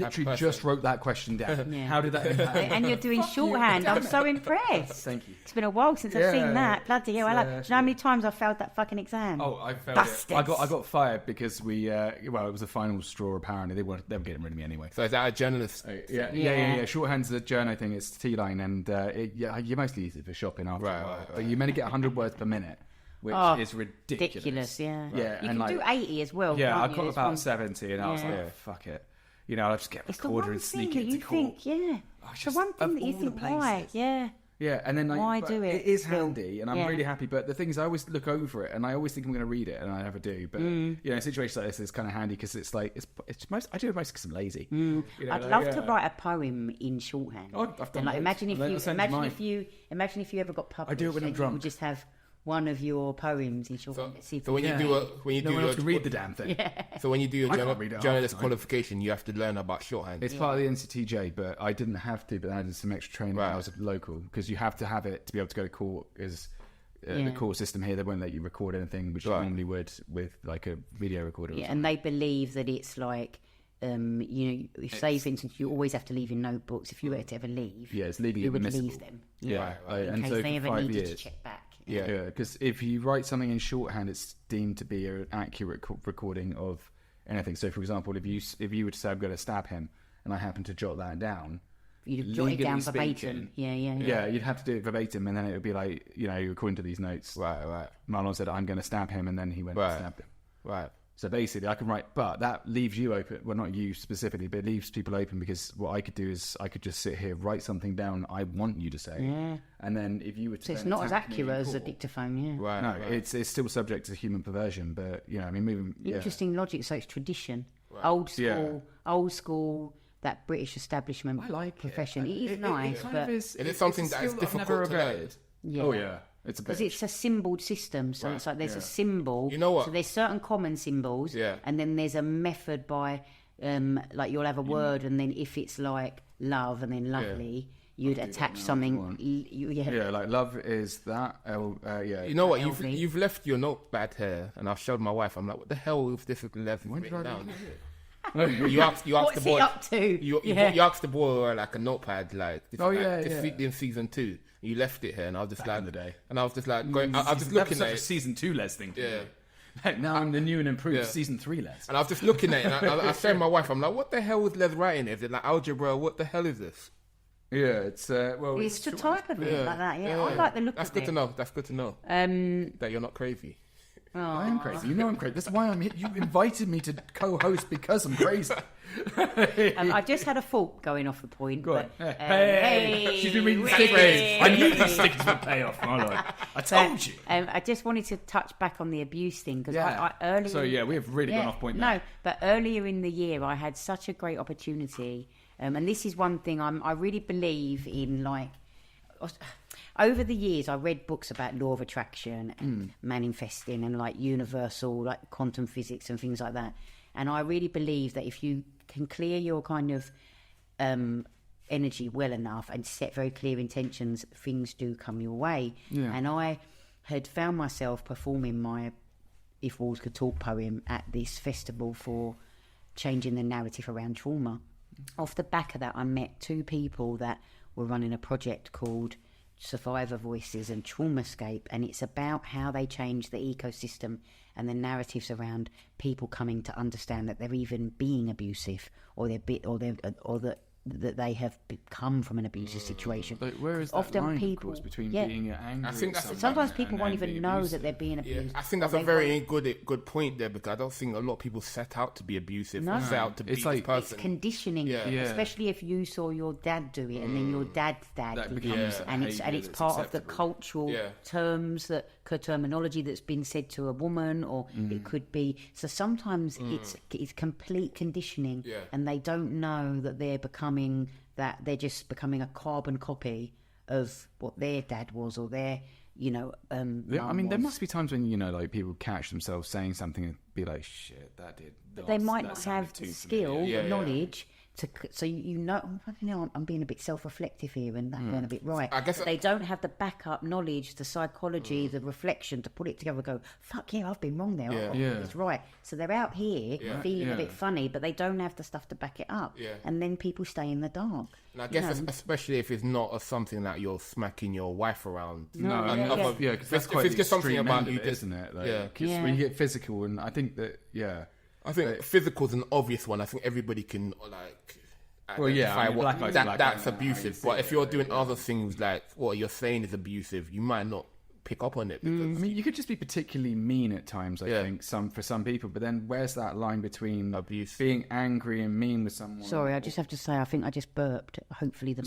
literally just wrote that question down. How did that impact? And you're doing shorthand. I'm so impressed. Thank you. It's been a while since I've seen that. Bloody hell! Do you know how many times I failed that fucking exam? Oh, I failed it. I got fired because we. It was a final straw. Apparently, they were getting rid of me anyway. So is that a journalist? Yeah. Shorthand's a journo thing. It's T-line, and you mostly use it for shopping after. Right. But you meant to get 100 words per minute. Which is ridiculous. Yeah. You can do 80 as well. Yeah, I got about 70, and I was like, fuck it. I'll just get a recorder and sneak it into court. It's the one thing that you think, why? Yeah, and then why do it? It is handy, and I'm really happy. But the thing is, I always look over it, and I always think I'm going to read it, and I never do. But in situations like this, it's kind of handy because it's like it's most. I do it mostly because I'm lazy. I'd love to write a poem in shorthand. Oh, I've done. Imagine if you ever got published. I do it when I'm drunk. You just have one of your poems in shorthand. So when you do no one else can read the damn thing. So when you do your journalist qualification, you have to learn about shorthand. It's part of the NCTJ, but I didn't have to. But I did some extra training when I was local because you have to have it to be able to go to court. Because the court system here, they won't let you record anything, which you normally would with like a video recorder. Yeah, and they believe that it's like. Say for instance, you always have to leave your notebooks if you were to ever leave. Yeah, it's legally you would admissible. leave them. In case they ever needed to check back. Yeah, because if you write something in shorthand, it's deemed to be an accurate recording of anything. So, for example, if you were to say I'm going to stab him, and I happen to jot that down, you'd jot it down verbatim. Yeah, you'd have to do it verbatim, and then it would be like, according to these notes, right. Marlon said I'm going to stab him, and then he went and stabbed him. Right. So basically, I can write, but that leaves you open. Well, not you specifically, but it leaves people open because what I could do is I could just sit here, write something down I want you to say, and then if you were to, so it's not as accurate as a dictaphone, Right. No, it's still subject to human perversion, but moving. Interesting logic. So it's tradition, old school. That British establishment profession. It is nice, but it is something that is difficult to learn. Yeah. Oh yeah. Because it's a symboled system, so it's like there's a symbol. You know what? So there's certain common symbols, and then there's a method by, like you'll have a word, and then if it's like love and then lovely, you'd attach something. Like love is that. You know what? You've left your notepad here, and I've showed my wife. I'm like, what the hell if this is left written down? You asked the boy. Up to? You asked the boy like a notepad, like this in season 2. You left it here, and I was just back in the day. And I was just like going. I was just looking at it. Season 2 Les thing. Yeah. Now I'm the new and improved season 3 Les. And I was just looking at it, and I said to my wife, I'm like, what the hell was Les writing? Is it like algebra? What the hell is this? Yeah, it's it's the type of it like that. Yeah, I like the look That's of it. That's good to know. That you're not crazy. I am crazy. You know I'm crazy. That's why I'm here. You invited me to co-host because I'm crazy. I just had a thought going off the point. Go on. Hey. She's been reading stickers. I knew these stickers would pay off. I told you. I just wanted to touch back on the abuse thing because I earlier. So we have really gone off point now. No, but earlier in the year I had such a great opportunity, and this is one thing I really believe in. Like over the years, I read books about law of attraction and manifesting and like universal, like quantum physics and things like that. And I really believe that if you can clear your kind of energy well enough and set very clear intentions, things do come your way. Yeah. And I had found myself performing my If Walls Could Talk poem at this festival for changing the narrative around trauma. Off the back of that, I met 2 people that were running a project called Survivor Voices and Traumascape, and it's about how they change the ecosystem and the narratives around people coming to understand that they're even being abusive, or that they have come from an abusive situation. But where is that often line, people, of course, between being angry? I think that's sometimes people won't even know that they're being abused. I think that's a very good point there, because I don't think a lot of people set out to be abusive or set out to be this person. It's conditioning, especially if you saw your dad do it and then your dad's dad that becomes, and it's part of the cultural terminology that's been said to a woman, or it could be. So sometimes it's complete conditioning, and they don't know that they're just becoming a carbon copy of what their dad was, or their I mean, there must be times when like people catch themselves saying something and be like, shit, that did. They might not have the skill, knowledge So you know, I'm being a bit self-reflective here and that going a bit right. I guess they don't have the backup knowledge, the psychology, the reflection to put it together and go, fuck yeah, I've been wrong there. It's right. So they're out here feeling a bit funny, but they don't have the stuff to back it up. Yeah. And then people stay in the dark. And I guess especially if it's not something that you're smacking your wife around. Because that's quite if it's just something about you, isn't it? Like, when you get physical, and I think that, I think physical is an obvious one. I think everybody can identify that's abusive. But if you're doing other things like what you're saying is abusive, you might not pick up on it. I mean, you could just be particularly mean at times. I think for some people, but then where's that line between abuse, being angry and mean with someone? Sorry, I just have to say, I think I just burped. Hopefully the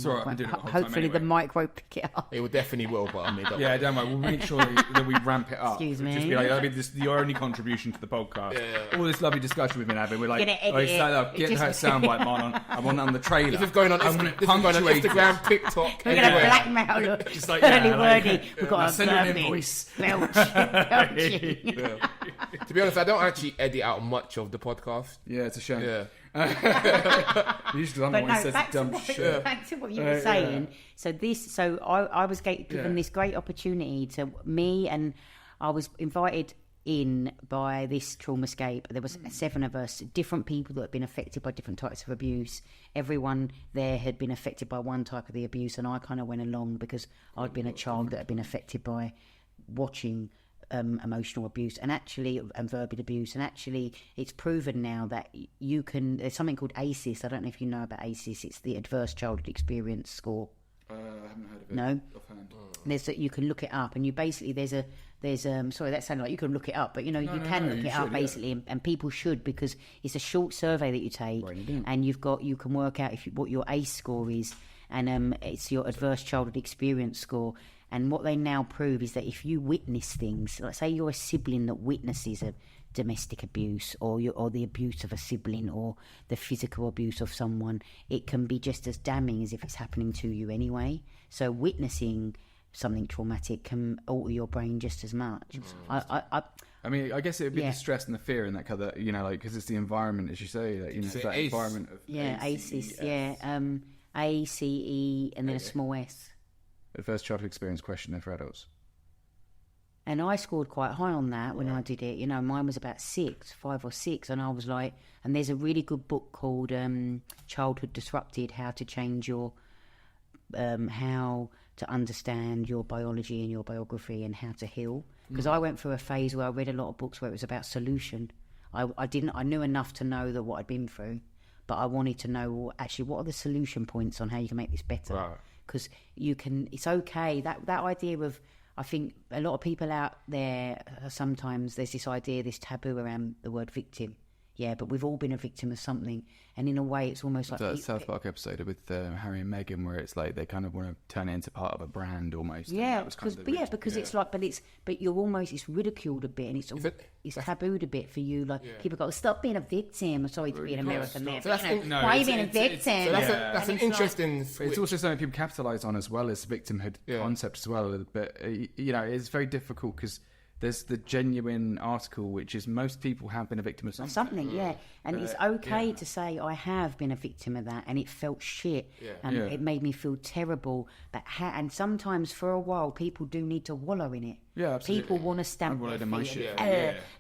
mic won't pick it up. It will definitely will, but I mean, don't worry. We'll make sure that we ramp it up. Excuse me. Just be like, that'll be your only contribution to the podcast. All this lovely discussion we've been having, we're like, get her soundbite on the trailer. This is going on Instagram, TikTok. We're going to blackmail just like Curly Wordy. We've got a invoice. To be honest, I don't actually edit out much of the podcast. Yeah, it's a shame. Usually I'm the one who says dumb shit. Back to what you were saying. So I was given this great opportunity to me, and I was invited in by this Traumascape. There was 7 of us, different people that had been affected by different types of abuse. Everyone there had been affected by one type of the abuse, and I kind of went along because I'd been a child that had been affected by watching emotional abuse and verbal abuse. And actually it's proven now that you can, there's something called ACEs. I don't know if you know about ACEs. It's the Adverse Childhood Experience Score. I haven't heard of it. No? Offhand. You can look it up, and you basically, sorry, that sounded like you couldn't look it up, but you can look it up basically, and people should, because it's a short survey that you take, and you can work out what your ACE score is, and it's your Adverse Childhood Experience Score. And what they now prove is that if you witness things, like say you're a sibling that witnesses a domestic abuse or the abuse of a sibling or the physical abuse of someone, it can be just as damning as if it's happening to you anyway. So witnessing something traumatic can alter your brain just as much. I mean, I guess it would be the stress and the fear and that kind of, because it's the environment, as you say, that, it's that ACE. Environment of ACEs, ACE and then a small S. Adverse Childhood Experience Questionnaire for Adults. And I scored quite high on that when I did it. Mine was about 5 or 6, and I was like, and there's a really good book called Childhood Disrupted: How to Change Your, how to understand your biology and your biography and how to heal. Because I went through a phase where I read a lot of books where it was about solution. I knew enough to know that what I'd been through, but I wanted to know actually what are the solution points on how you can make this better. Right. Because it's okay. That idea of, I think a lot of people out there, sometimes there's this idea, this taboo around the word victim. Yeah, but we've all been a victim of something. And in a way, it's almost like... that South Park episode with Harry and Meghan, where it's like they kind of want to turn it into part of a brand almost. Yeah, because it's like, but you're almost, it's ridiculed a bit, and it's tabooed a bit for you. Like, people go, stop being a victim. Sorry to be an American there. Why are you being a victim? That's an interesting... It's also something people capitalise on as well as victimhood concept as well. But, it's very difficult because... there's the genuine article, which is most people have been a victim of something. And it's okay to say I have been a victim of that, and it felt shit, and it made me feel terrible. But and sometimes for a while, people do need to wallow in it. Yeah, absolutely. People want to stamp their feet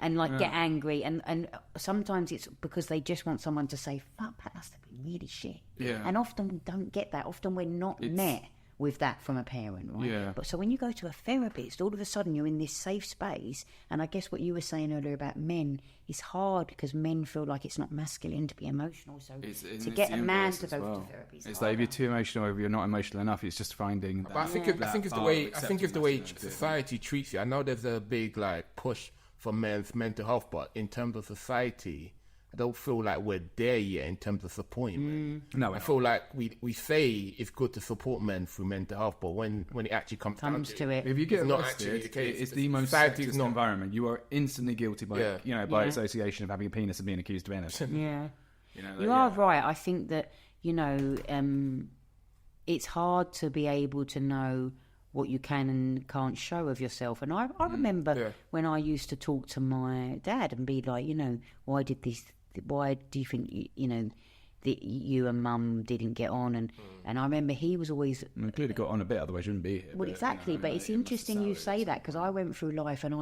and get angry, and sometimes it's because they just want someone to say, "Fuck, that must have been really shit." Yeah. And often we don't get that. Often we're not met with that from a parent, right? Yeah. But so when you go to a therapist, all of a sudden you're in this safe space, and I guess what you were saying earlier about men, it's hard because men feel like it's not masculine to be emotional. So to get a man to go to therapy, it's like if you're too emotional or if you're not emotional enough, it's just finding. But I think it's the way society treats you. I know there's a big push for men's mental health, but in terms of society, I don't feel like we're there yet in terms of supporting men. No, I feel like we say it's good to support men through mental health, but when it actually comes down to it, if you get not arrested, actually the case. It's the most sexist environment. You are instantly guilty by association of having a penis and being accused of anything. Yeah, you are right. I think that it's hard to be able to know what you can and can't show of yourself. And I remember when I used to talk to my dad and be like, why did this? Why do you think that you and Mum didn't get on, and I remember he was always. We clearly got on a bit, otherwise you wouldn't be here. Well, exactly, but it's interesting you say that, because I went through life and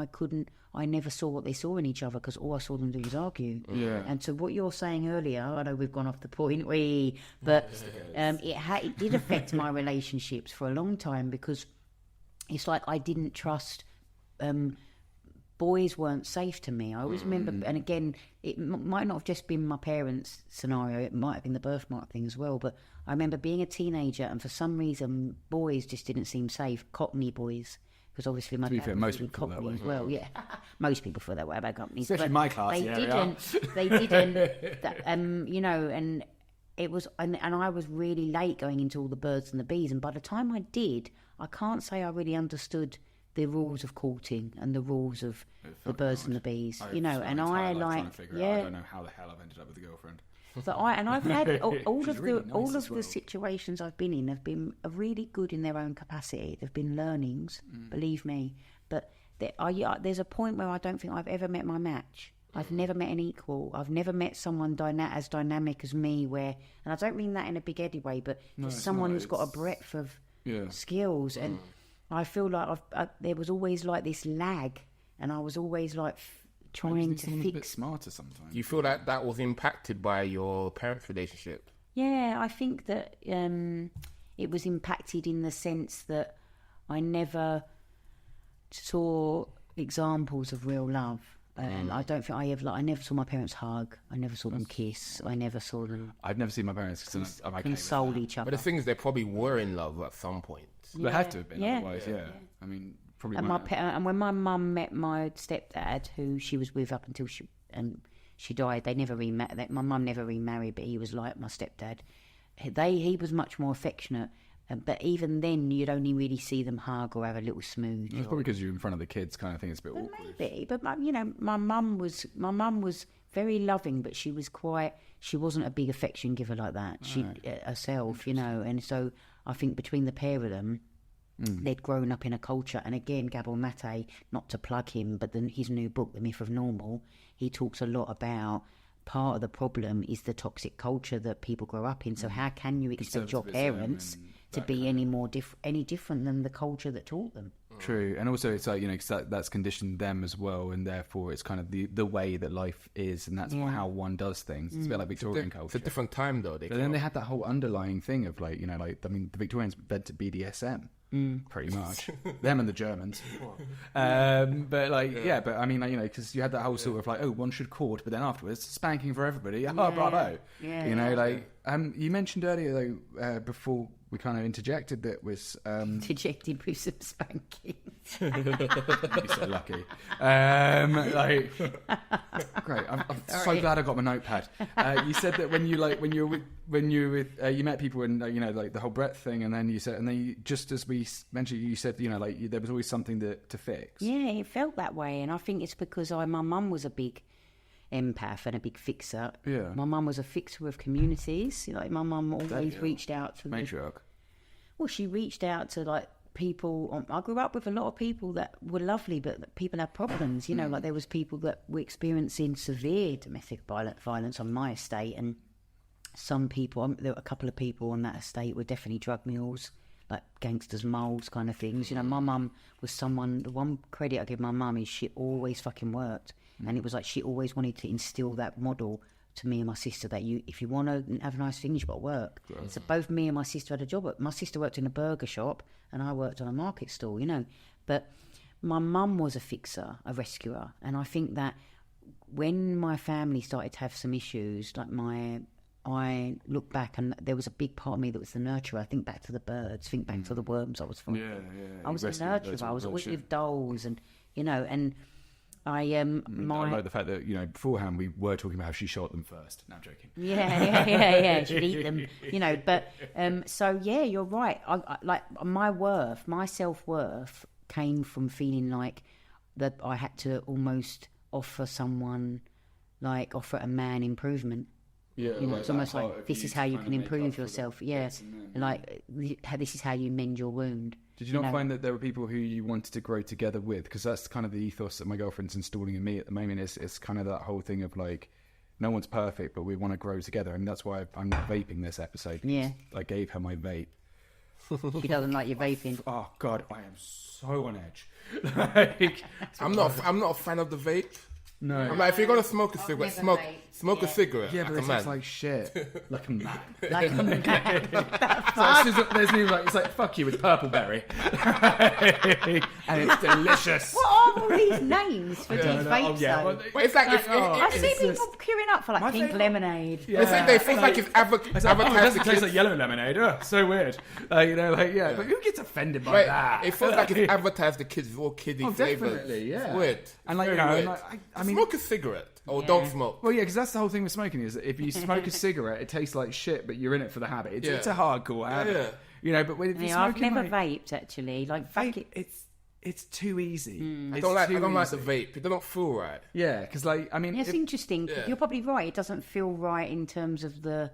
I never saw what they saw in each other, because all I saw them do was argue. Yeah. And so what you're saying earlier, I know we've gone off the point, but it did affect my relationships for a long time, because it's like I didn't trust. Boys weren't safe to me. I always remember, and again, it might not have just been my parents' scenario, it might have been the birthmark thing as well, but I remember being a teenager, and for some reason, boys just didn't seem safe, cockney boys, because obviously my dad was really cockney as well, yeah. Most people feel that way about companies. Especially my class, They didn't, you know, and it was, and I was really late going into all the birds and the bees, and by the time I did, I can't say I really understood the rules of courting and the rules of the birds and the bees, you know, and I like, I don't know how the hell I've ended up with a girlfriend. So I've had all of the situations I've been in have been really good in their own capacity. They've been learnings, believe me. But there's a point where I don't think I've ever met my match. I've never met an equal. I've never met someone as dynamic as me. And I don't mean that in a big-headed way, but just someone who's got a breadth of skills and. I feel like there was always like this lag, and I was always like trying to fix. A bit smarter sometimes. You feel like that was impacted by your parents' relationship? Yeah, I think that it was impacted in the sense that I never saw examples of real love. And I don't think I never saw my parents hug. I never saw them kiss. I never saw them. I've never seen my parents console each other. But the thing is, they probably were in love at some point. They had to have been, otherwise, I mean, probably. And when my mum met my stepdad, who she was with up until she died, they never remarried. My mum never remarried, but he was like my stepdad. He was much more affectionate. But even then, you'd only really see them hug or have a little smooch. It's probably because you're in front of the kids, kind of thing. It's a bit awkward. Maybe, but you know, my mum was very loving, but she wasn't a big affection giver like that. She herself, you know, and so I think between the pair of them, they'd grown up in a culture. And again, Gabor Mate, not to plug him, but his new book, The Myth of Normal, he talks a lot about. Part of the problem is the toxic culture that people grow up in. So how can you expect your parents to be any different than the culture that taught them? True, and also it's like, you know, 'cause that's conditioned them as well, and therefore it's kind of the way that life is, and that's how one does things. It's a bit like Victorian culture. It's a different time though. But then they had that whole underlying thing of like, you know, like I mean, the Victorians invented BDSM. Pretty much them and the Germans, but like but I mean, like, you know, because you had that whole sort of like, oh, one should court, but then afterwards spanking for everybody. Bravo! You know, like you mentioned earlier though, before we kind of interjected, that was interjected with some spanking. You're so lucky. Like, great. I'm so glad I got my notepad. You said that when you met people and you know, like the whole breadth thing, and then just as we mentioned, you said, you know, like there was always something to fix. Yeah, it felt that way, and I think it's because my mum was a big empath and a big fixer. Yeah, my mum was a fixer of communities. Like my mum always reached out to matriarch. Well, she reached out to like people. I grew up with a lot of people that were lovely, but people had problems. You know, like there was people that were experiencing severe domestic violence on my estate, and some people, there were a couple of people on that estate were definitely drug mules, like gangsters, moles kind of things. You know, my mum was someone, the one credit I give my mum is she always fucking worked. And it was like she always wanted to instill that model to me and my sister, that if you want to have nice things, you've got to work. Right. So both me and my sister had a job. My sister worked in a burger shop and I worked on a market stall, you know. But my mum was a fixer, a rescuer. And I think that when my family started to have some issues, like I look back and there was a big part of me that was the nurturer. I think back to the birds, think back to the worms I was finding. I was a nurturer. I was always with dolls and, you know, and I like the fact that, you know, beforehand we were talking about how she shot them first. No, I'm joking. Yeah. She'd eat them, you know. But so yeah, you're right. I like my self-worth came from feeling like that I had to almost offer a man improvement. Yeah, you know, it's almost like this is how you can improve yourself. Yeah, like this is how you mend your wound. Did you not find that there were people who you wanted to grow together with? Because that's kind of the ethos that my girlfriend's installing in me at the moment. It's kind of that whole thing of like, no one's perfect, but we want to grow together, and that's why I'm not vaping this episode. Yeah. I gave her my vape. She doesn't like your vaping. Oh God, I am so on edge. Like, I'm not a fan of the vape. no. I'm like, if you're gonna smoke a cigarette, never smoke vaped. smoke a cigarette. Yeah, but like it a man. tastes like shit. Like a man. Like a man. There's new like, it's like, fuck you with purple berry. And it's delicious. What are all these names for these vapes, though? Well, But it's like I see it's people just- queuing up for like My pink favourite- lemonade. Yeah. it's like they feel like it's It's like, oh, it advertised doesn't to taste like kids. yellow lemonade. Oh, so weird. You know, like, yeah. But who gets offended by Right, that? it feels like it's advertised to kids with all kiddie Oh, flavors. definitely, yeah. It's weird. And, like, Very you know, weird. like, I mean- smoke a cigarette or Yeah. don't smoke. Well, yeah, because that's the whole thing with smoking is that if you smoke a cigarette, it tastes like shit, but you're in it for the habit. It's, Yeah. it's a hardcore habit. Yeah. You know, but when if you're Yeah, I've smoking, never like, vaped actually. Like vape, it's too easy. I It's don't like too the easy. vape. It doesn't feel right. Yeah, because like I mean, Yeah, it's interesting. Yeah. You're probably right. It doesn't feel right in terms of the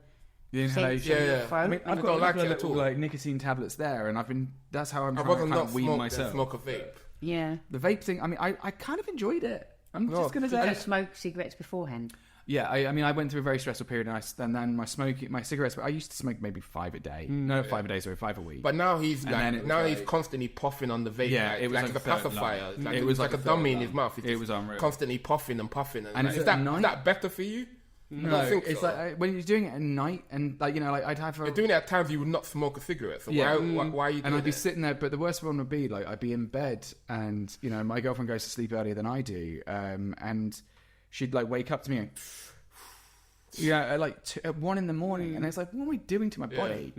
the inhalation. Yeah, yeah. throat. I mean, I've I got don't like like it at little all. like nicotine tablets there, and that's how I'm I'd trying to rather kind not of wean smoke myself. than smoke a vape. yeah. The vape thing, I mean, I kind of enjoyed it. I'm No, just gonna Did say, you smoke cigarettes beforehand? yeah. I mean, I went through a very stressful period, and then my cigarettes. I used to smoke maybe 5 a day. No, 5 a day, sorry, 5 a week. But now he's then it like was he's constantly puffing on the vape. Yeah, like, it was like like the a third pacifier. lung. It's like, It was like like a a dummy third in his lung. mouth. It's It just was unreal. Constantly puffing and puffing. And like, it's is at that night? is that better for you? I no, don't think it's so. like when you're doing it at night, and like you know, like I'd have a You're doing it at times you would not smoke a cigarette. So Yeah. why are you doing and I'd be it? sitting there, but the worst one would be like I'd be in bed, and you know my girlfriend goes to sleep earlier than I do, and she'd like wake up to me, and, yeah, at like at 1 a.m, and it's like, what am I doing to my body?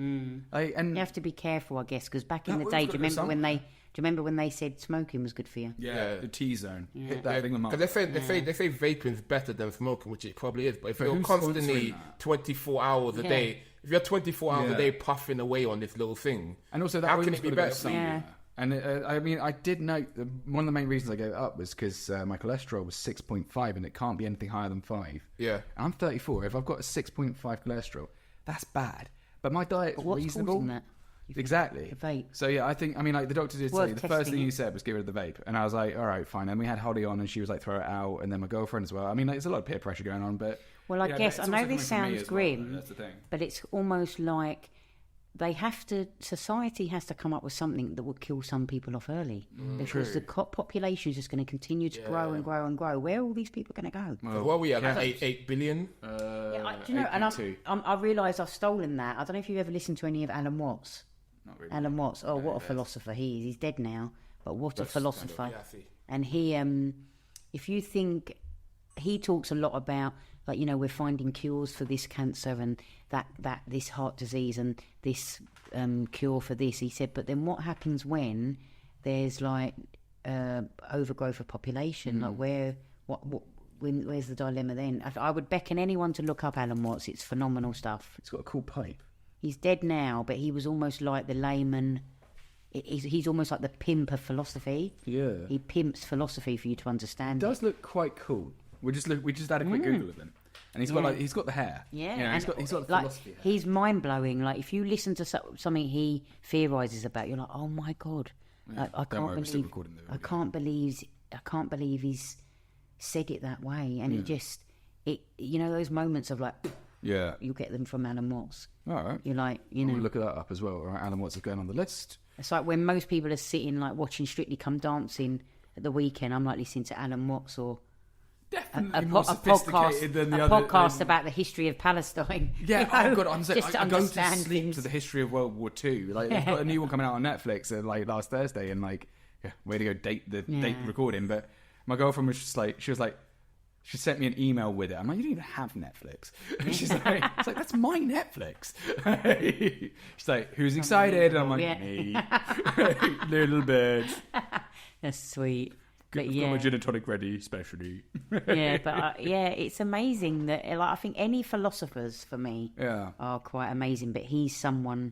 Like, and You have to be careful, I guess, because back in No, the we've day, got do to you go remember when they said smoking was good for you? yeah, the T zone, hit that thing with my. Because they say vaping's better than smoking, which it probably is. But if But you're who's constantly sponsoring that? 24 hours a Yeah. day, if you're 24 hours Yeah. a day puffing away on this little thing, And also, that how can always it be gotta go better? somewhere. Yeah. And I mean, I did note that one of the main reasons I gave it up was because my cholesterol was 6.5, and it can't be anything higher than 5. Yeah. I'm 34. If I've got a 6.5 cholesterol, that's bad. But my diet's But what's reasonable. causing that? Exactly. The vape. So yeah, I think, I mean, like the doctor did Worth say the first testing thing it. he said was get rid of the vape, and I was like, all right, fine. And we had Holly on, and she was like, throw it out, and then my girlfriend as well. I mean, like, there's a lot of peer pressure going on, but Well, I yeah, guess, but I it's know also this coming from me sounds as well, grim, that's the thing. but it's almost like society has to come up with something that will kill some people off early. Because the population is just going to continue to grow and grow and grow. Where are all these people going to go? So what are we at? Like 8 billion? Do you know, and 8.2. I realise I've stolen that. I don't know if you've ever listened to any of Alan Watts. Not really. Alan Watts, oh, what a philosopher he is. He's dead now, but what a philosopher. Yeah, I see. And he, if you think, he talks a lot about, like, you know, we're finding cures for this cancer and that this heart disease and this cure for this. He said, but then what happens when there's like overgrowth of population? Like where's the dilemma then? I would beckon anyone to look up Alan Watts. It's phenomenal stuff. It's got a cool pipe. He's dead now, but he was almost like the layman. He's almost like the pimp of philosophy. Yeah. He pimps philosophy for you to understand. He does look quite cool. We just had a quick Google of him, and he's got the hair. Yeah, You know, and he's got the like, philosophy hair. he's mind blowing. Like if you listen to something he theorizes about, you're like, oh my god, like, I Don't worry, we're still can't recording the believe, I can't believe he's said it that way, and you know those moments of like, Yeah. you get them from Alan Watts. All right. You're like, you We'll know, look that up as well. All right, Alan Watts is going on the list. it's like when most people are sitting like watching Strictly Come Dancing at the weekend. I'm like listening to Alan Watts or Definitely a more sophisticated than the other. podcast about the history of Palestine. Yeah, you know, oh god, I'm saying just to I go to understand sleep things. to the history of World War II. Like they've got a new one coming out on Netflix like last Thursday, and like, yeah, way to go date recording. But my girlfriend was just like, she sent me an email with it. I'm like, you don't even have Netflix. She's like, it's like, that's my Netflix. She's like, who's excited? And I'm like, Yeah. me, little bird. That's sweet. But I've got yeah, my gin and tonic ready, specially. yeah, but it's amazing that like, I think any philosophers for me Yeah. are quite amazing. But he's someone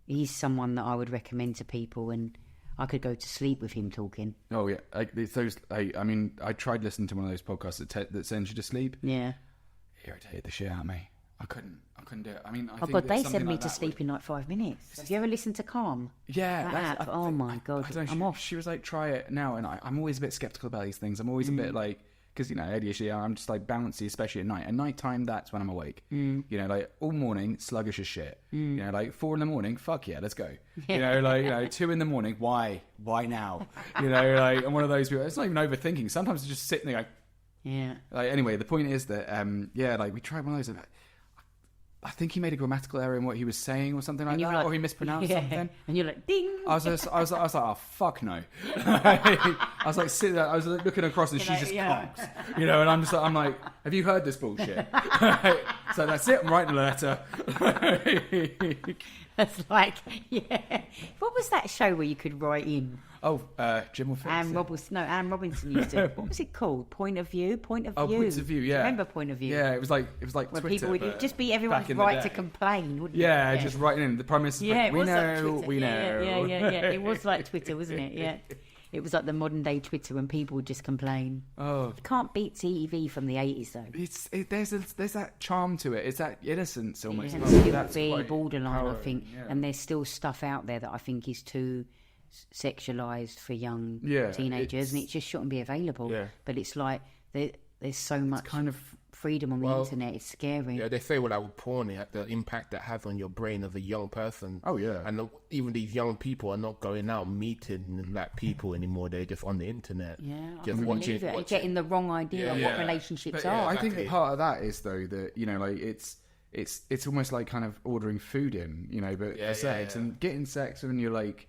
that I would recommend to people, and I could go to sleep with him talking. Oh yeah, I mean, I tried listening to one of those podcasts that sends you to sleep. Yeah. It irritated the shit out of me. I couldn't do it. I mean, I Oh think God, that they something send me like to that sleep in like 5 minutes. Have you ever listened to Calm? Yeah, That app? Oh my God, I don't know, I'm off. She was like, try it now, and I'm always a bit skeptical about these things. I'm always a bit like, because, ADHD, I'm just like bouncy, especially at night. At night time, that's when I'm awake. Like all morning, sluggish as shit. Like 4 a.m, fuck yeah, let's go. 2 a.m, why now? Like I'm one of those people. It's not even overthinking. Sometimes it's just sitting there going, yeah. Like anyway, the point is that like we tried one of those. I think he made a grammatical error in what he was saying or something like that, or he mispronounced something. And you're like, ding. I was like, oh fuck no. I was like sitting there, I was looking across and she just conks, and I'm like, have you heard this bullshit? So that's it. I'm writing a letter. That's like, yeah. What was that show where you could write in? Oh, Jim will fix Anne Robinson used to. What was it called? Point of View. Points of View. Yeah. Remember Point of View? Yeah, it was like where Twitter, people would just be everyone's right to complain, wouldn't it? Yeah, just writing in the premise. Yeah, we know. Yeah. It was like Twitter, wasn't it? Yeah. It was like the modern day Twitter when people would just complain. Oh, you can't beat TV from the 80s though. There's that charm to it. It's that innocence almost. And stupid, borderline, I think. Yeah. And there's still stuff out there that I think is too sexualized for young teenagers, and it just shouldn't be available. Yeah. But it's like there's so much kind of freedom on the internet. It's scary. Yeah, they say with porn, the impact that has on your brain as a young person. Oh yeah. And even these young people are not going out meeting like people anymore. They're just on the internet. Yeah, just watching. Getting the wrong idea of what relationships are. I think part of that is though that like it's almost like kind of ordering food in, but sex and getting sex when you're like.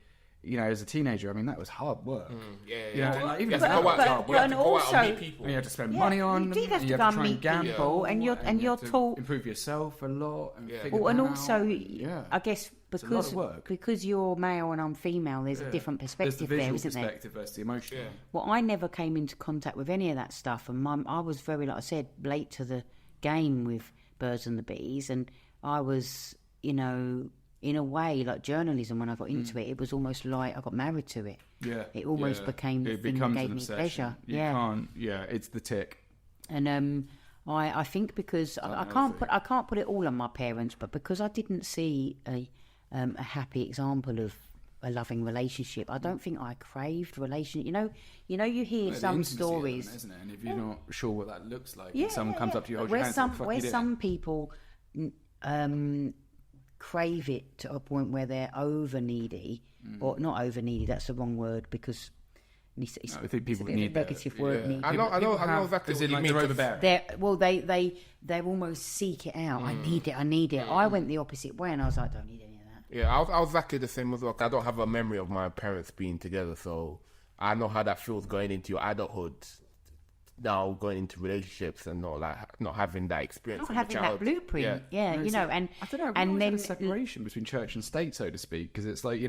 As a teenager, I mean, that was hard work. But you have to spend money on them. You have to go and meet people, and you're taught improve yourself a lot. And also, I guess because you're male and I'm female, there's a different perspective there, isn't there? Perspective versus the emotion. Well, I never came into contact with any of that stuff, and I was very, like I said, late to the game with Birds and the Bees, and I was, in a way, like journalism, when I got into it was almost like I got married to it. Yeah. It almost became the thing that gave me pleasure. It's the tick. And I think because I can't put it all on my parents, but because I didn't see a happy example of a loving relationship, I don't think I craved relationship. You hear some stories, element, isn't it? And if you're not sure what that looks like, and someone comes up to you, where some people crave it to a point where they're over needy, or not over needy. That's the wrong word because I think people need negative word. Need. I know exactly. As in, like they're overbearing. They almost seek it out. I need it. I went the opposite way, and I was like, don't need any of that. Yeah, I was exactly the same as well. I don't have a memory of my parents being together, so I know how that feels going into your adulthood. Now going into relationships and not having that experience, not having that blueprint, and I don't know. And then a separation between church and state, so to speak, because it's like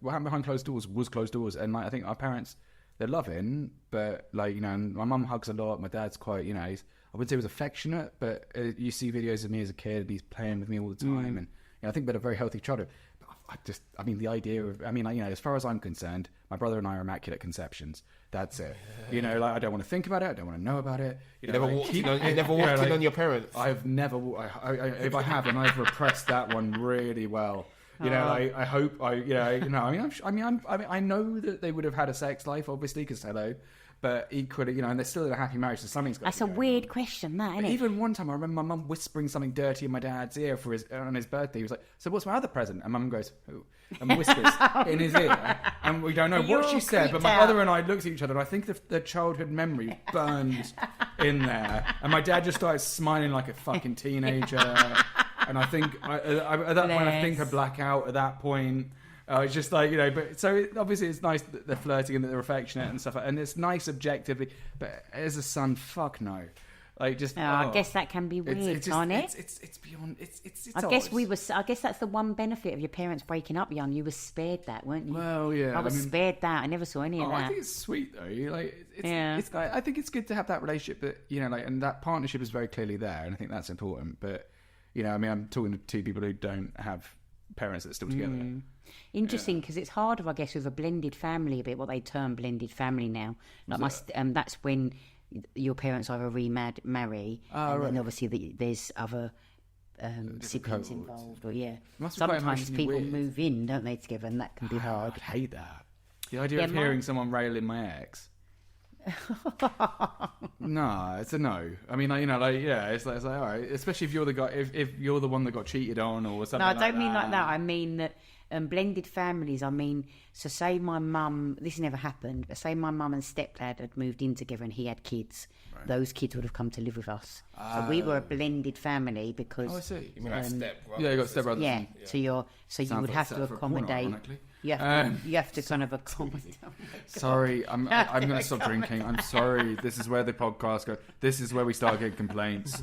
what happened behind closed doors was closed doors, and I think our parents, they're loving, but my mum hugs a lot. My dad's quite, I wouldn't say he was affectionate, but you see videos of me as a kid, he's playing with me all the time, and I think we had a very healthy childhood. The idea of, as far as I'm concerned, my brother and I are immaculate conceptions. That's it. I don't want to think about it. I don't want to know about it. You never walked in on your parents. I've never. If I have, then I've repressed that one really well. I hope. I know that they would have had a sex life, obviously, because hello. But equally, and they're still in a happy marriage, so something's got. That's a weird question, that, isn't it? Even one time, I remember my mum whispering something dirty in my dad's ear on his birthday. He was like, "So what's my other present?" And mum goes, "Who?" And whispers in his ear, and we don't know what she said. But my brother and I looked at each other, and I think the childhood memory burned in there. And my dad just started smiling like a fucking teenager. And I think at that point, I think I black out at that point. It's just like, but so obviously it's nice that they're flirting and that they're affectionate and stuff, and it's nice objectively. But as a son, fuck no. Like just. I guess that can be weird, can't it? It's beyond. It's. I guess that's the one benefit of your parents breaking up young. You were spared that, weren't you? Well, yeah. I was spared that. I never saw any of that. I think it's sweet though. It's I think it's good to have that relationship, but and that partnership is very clearly there, and I think that's important. But I'm talking to two people who don't have parents that are still together. Interesting, because it's harder, I guess, with a blended family, a bit what they term blended family now. Like that's when your parents either remarry, and then obviously there's other siblings involved. Or sometimes people move in, don't they, together, and that can be hard. I hate that. The idea of hearing someone railing my ex. No, it's a no. I mean, it's like all right. Especially if you're the guy, if you're the one that got cheated on or something. No, I like don't mean that. like that. I mean that blended families. I mean, so say my mum. This never happened, but say my mum and stepdad had moved in together and he had kids. Right. Those kids would have come to live with us. So we were a blended family because. Oh, I see. You mean like stepbrothers? Yeah, you got stepbrothers. Yeah. So you would have to accommodate. You have to kind of accommodate. Sorry, I'm going to stop drinking. I'm sorry. This is where the podcast goes. This is where we start getting complaints.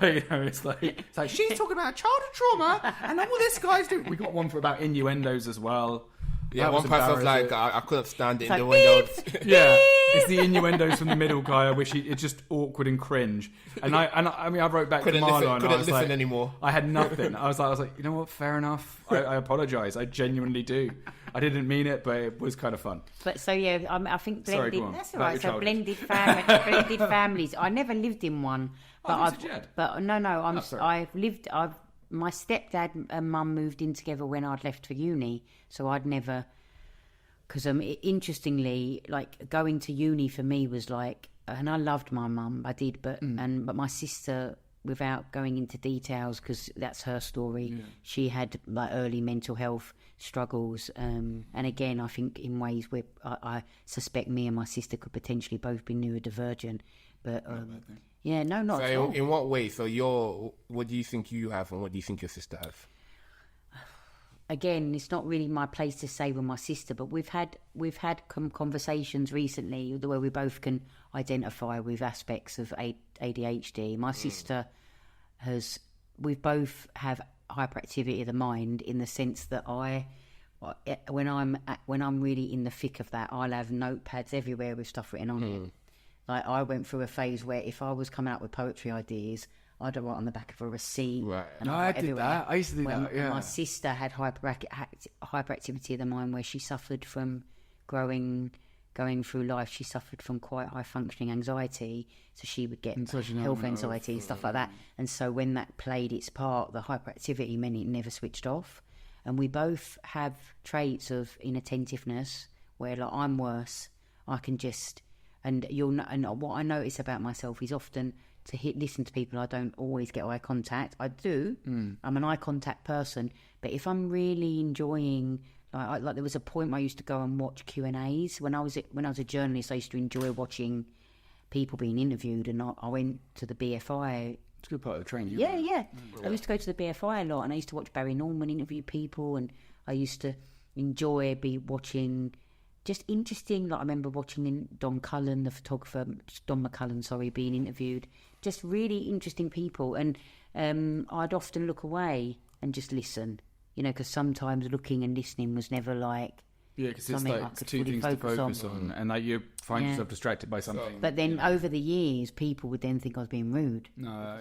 It's like she's talking about childhood trauma and all this guy's doing. We got one for about innuendos as well. Yeah, one person was like, I couldn't stand it in the like, windows. Yeah, it's the innuendos from the middle guy. I wish it's just awkward and cringe. And I mean, I wrote back to Marlon. Couldn't listen anymore. I had nothing. I was like, you know what? Fair enough. I apologise. I genuinely do. I didn't mean it, but it was kind of fun. But so yeah, I think blended. Sorry, go on. That's all right. So blended families. I never lived in one, but my stepdad and mum moved in together when I'd left for uni, so I'd never. Because interestingly, like going to uni for me was like, and I loved my mum, I did, but my sister, without going into details, because that's her story, she had like early mental health struggles, and again, I think in ways where I suspect me and my sister could potentially both be neurodivergent, but. Yeah, no, not at all. In what way? So what do you think you have and what do you think your sister has? Again, it's not really my place to say with my sister, but we've had conversations recently where we both can identify with aspects of ADHD. My sister we both have hyperactivity of the mind in the sense that when I'm really in the thick of that, I'll have notepads everywhere with stuff written on it. Like I went through a phase where if I was coming up with poetry ideas, I'd write on the back of a receipt. Right. No, I did that. I used to do that. Yeah. My sister had hyperactivity of the mind where she suffered from going through life. She suffered from quite high functioning anxiety, so she would get health anxiety and stuff like that. And so when that played its part, the hyperactivity meant it never switched off. And we both have traits of inattentiveness where, like, I'm worse. I can just. And what I notice about myself is often listen to people, I don't always get eye contact. I do. I'm an eye contact person, but if I'm really enjoying, like there was a point where I used to go and watch Q&As when I was a journalist. I used to enjoy watching people being interviewed, and I went to the BFI. It's a good part of the training. Yeah. I used to go to the BFI a lot, and I used to watch Barry Norman interview people, and I used to enjoy watching. Just interesting, like I remember watching Don Cullen, the photographer, Don McCullen, being interviewed. Just really interesting people, and I'd often look away and just listen, because sometimes looking and listening was never like because it's like two things to focus on, and like you find yourself distracted by something. But then over the years, people would then think I was being rude. No.